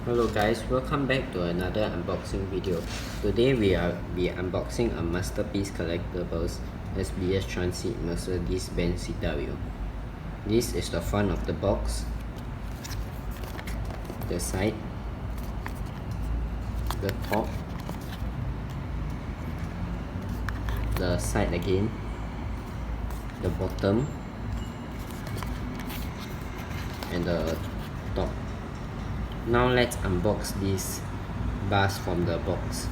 Hello guys, welcome back to another unboxing video. Today we are unboxing a masterpiece collectibles SBS Transit Mercedes-Benz Citaro. This is the front of the box, the side, the top, the side again, the bottom, and the top. Now let's unbox this bus from the box.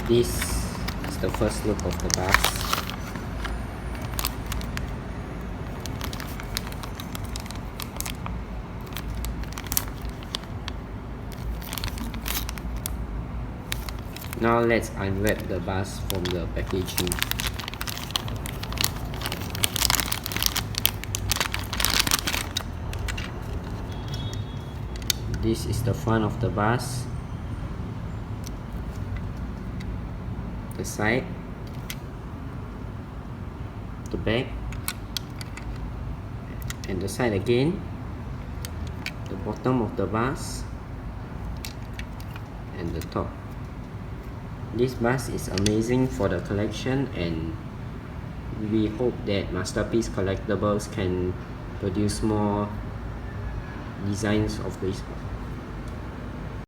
This is the first look of the bus. Now let's unwrap the bus from the packaging. This is the front of the bus, the side, the back, and the side again, the bottom of the bus, and the top. This bus is amazing for the collection, and we hope that Masterpiece Collectibles can produce more designs of this